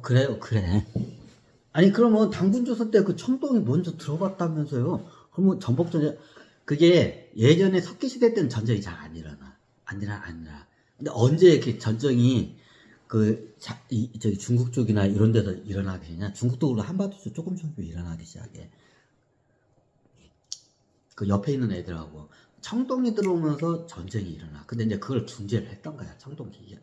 그래요, 그래. 아니, 그러면 당군조선 때 그 청동이 먼저 들어갔다면서요? 그러면 전복전쟁, 그게 예전에 석기시대 때는 전쟁이 잘 안 일어나. 안 일어나. 근데 언제 이렇게 전쟁이 저기 중국 쪽이나 이런 데서 일어나게 되냐? 중국 쪽으로 한반도에서 조금씩 일어나기 시작해. 그 옆에 있는 애들하고. 청동이 들어오면서 전쟁이 일어나. 근데 이제 그걸 중재를 했던 거야, 청동기가.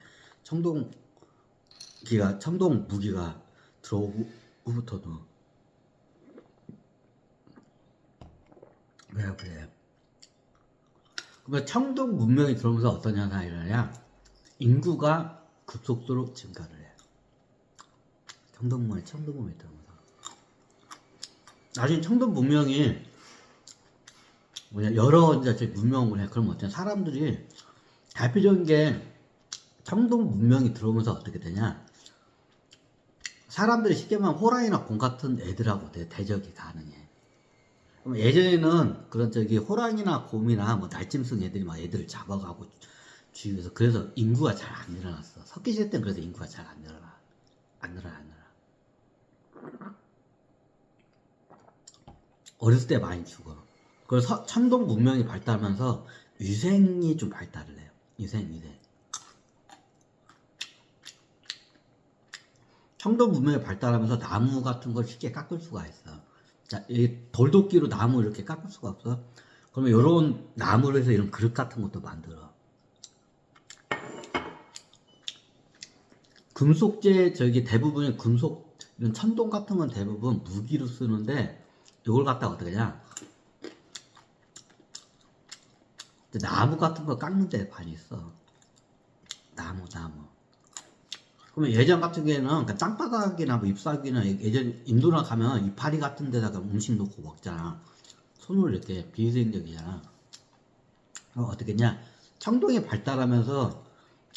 청동 무기가 들어오고부터도. 그래. 그러면 청동 문명이 들어오면서 어떤 현상이 일어나냐? 인구가 급속도로 증가를 해. 청동 문명이 들어오면서. 나중에 청동 문명이 여러 이제 문명을 해. 그러면 어떤 사람들이 대표적인 게 청동 문명이 들어오면서 어떻게 되냐? 사람들이 쉽게 말하면 호랑이나 곰 같은 애들하고 대적이 가능해. 그럼 예전에는 그런 호랑이나 곰이나 뭐 날짐승 애들이 막 애들을 잡아가고 주위에서 그래서 인구가 잘 안 일어났어. 석기시대 때는 그래서 인구가 잘 안 일어나. 안 일어나. 어렸을 때 많이 죽어. 그래서 청동 문명이 발달하면서 위생이 좀 발달을 해요. 위생. 청동 문명이 발달하면서 나무 같은 걸 쉽게 깎을 수가 있어. 자, 이 돌도끼로 나무 이렇게 깎을 수가 없어. 그러면 이런 나무로 해서 이런 그릇 같은 것도 만들어. 금속재 대부분의 금속 이런 천동 같은 건 대부분 무기로 쓰는데 이걸 갖다가 어떻게 하냐? 나무 같은 거 깎는 데 많이 있어. 나무. 그러면 예전 같은 경우에는 땅바닥이나 뭐 잎사귀나 예전 인도나 가면 이파리 같은 데다가 음식 놓고 먹잖아. 손으로 이렇게 비위생적이잖아. 어떻게 했냐? 청동이 발달하면서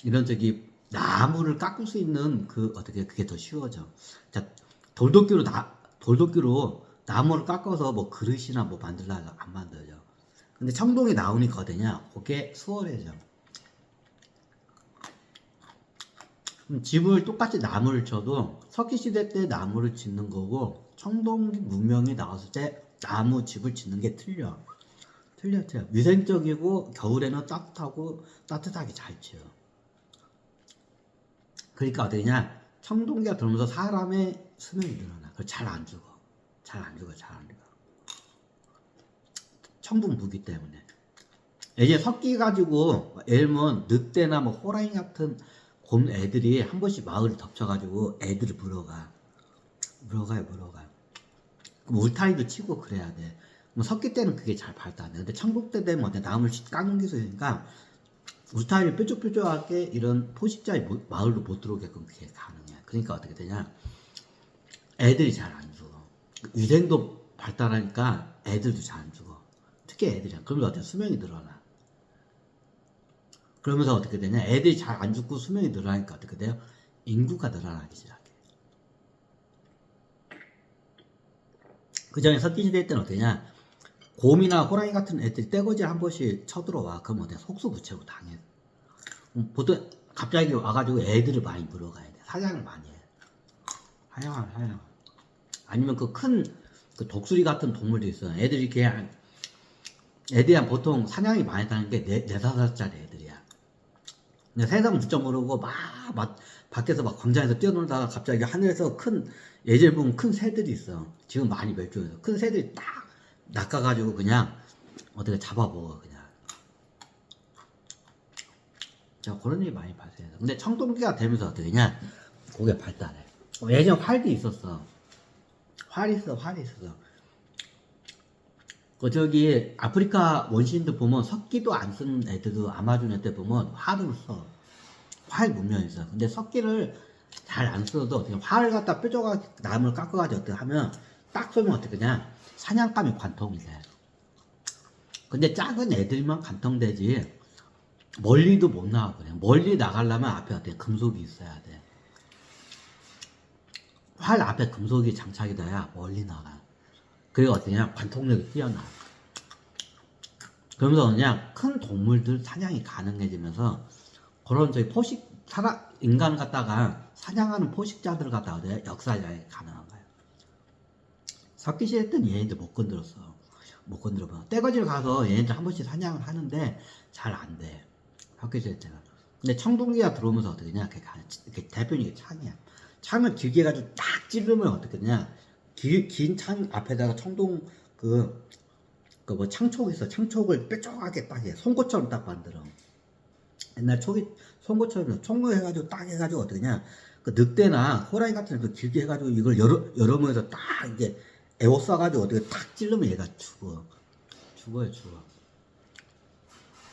이런 나무를 깎을 수 있는 그게 더 쉬워져. 자, 돌도끼로 나무를 깎아서 뭐 그릇이나 뭐 만들려고 안 만들어져. 근데 청동이 나오니까 어떠냐? 그게 수월해져. 집을 똑같이 나무를 쳐도 석기시대 때 나무를 짓는 거고 청동 문명이 나왔을 때 나무 집을 짓는 게 틀려. 위생적이고 겨울에는 따뜻하게 잘 지어. 그러니까 어떠냐? 청동기가 들어오면서 사람의 수명이 늘어나. 잘 안 죽어. 청동 무기 때문에. 이제 석기 가지고 예를 들면 늑대나 뭐 호랑이 같은 곰 애들이 한 번씩 마을을 덮쳐가지고 애들을 물어가요. 그럼 울타리도 치고 그래야 돼. 뭐 석기 때는 그게 잘 발달 안 돼. 근데 청동 때 되면 나무를 깎는 기술이니까 울타리를 뾰족뾰족하게 이런 포식자의 마을로 못 들어오게끔 그게 가능해. 그러니까 어떻게 되냐? 애들이 잘 안 죽어. 위생도 발달하니까 애들도 잘 안 죽어. 특히 애들이야. 그러면서 어떻게 수명이 늘어나. 그러면서 어떻게 되냐? 애들이 잘 안 죽고 수명이 늘어나니까 어떻게 돼요? 인구가 늘어나기 시작해. 그 전에 석기시대 때는 어떠냐? 곰이나 호랑이 같은 애들이 떼거지를 한 번씩 쳐들어와. 그럼 어때? 속수무책으로 당해. 보통 갑자기 와가지고 애들을 많이 물어가야 돼. 사냥을 많이 해. 사냥. 아니면 그 독수리 같은 동물도 있어. 애들이 보통 사냥이 많이 다는 게 4-5살짜리 애들이야. 근데 세상 물정 모르고 밖에서 광장에서 뛰어놀다가 갑자기 하늘에서 예전에 보면 큰 새들이 있어. 지금 많이 멸종해서. 큰 새들이 딱 낚아가지고 그냥 어떻게 잡아먹어, 그냥. 자, 그런 일이 많이 발생해서. 근데 청동기가 되면서 어떻게 되냐? 그게 발달해. 예전 활도 있었어. 활이 있어. 아프리카 원시인들 보면 석기도 안 쓰는 애들도 아마존 애들 보면 활을 써. 활 문명이 있어. 근데 석기를 잘 안 써도 어떻게 활을 갖다 뾰족하게 나무를 깎아가지고 어떻게 하면 딱 쏘면 어떻게 되냐? 사냥감이 관통이 돼. 근데 작은 애들만 관통되지 멀리도 못 나가. 그래. 멀리 나가려면 앞에 어떻게 금속이 있어야 돼. 활 앞에 금속이 장착이 돼야 멀리 나가. 그리고 어떠냐? 관통력이 뛰어나. 그러면서 그냥 큰 동물들 사냥이 가능해지면서 그런 인간 갖다가 사냥하는 포식자들 갖다가 역사에 가능한 거예요. 석기시대 때는 얘네들 못 건드렸어. 못 건드려봐. 떼거지를 가서 얘네들 한 번씩 사냥을 하는데 잘 안 돼. 석기시대 때는. 근데 청동기가 들어오면서 어떻게 되냐? 이렇게 대표적인 게 창이야. 창을 길게 해가지고 딱 찌르면 어떻게 되냐? 긴 창 앞에다가 청동 뭐 창촉 있어. 창촉을 뾰족하게 딱 해. 송곳처럼 딱 만들어. 옛날 송곳처럼 총로 해가지고 딱 해가지고 어떻게 냐 그 늑대나 호랑이 같은 거 길게 해가지고 이걸 여러 면에서 딱 이게 에워싸가지고 어떻게 탁 찌르면 얘가 죽어요, 죽어.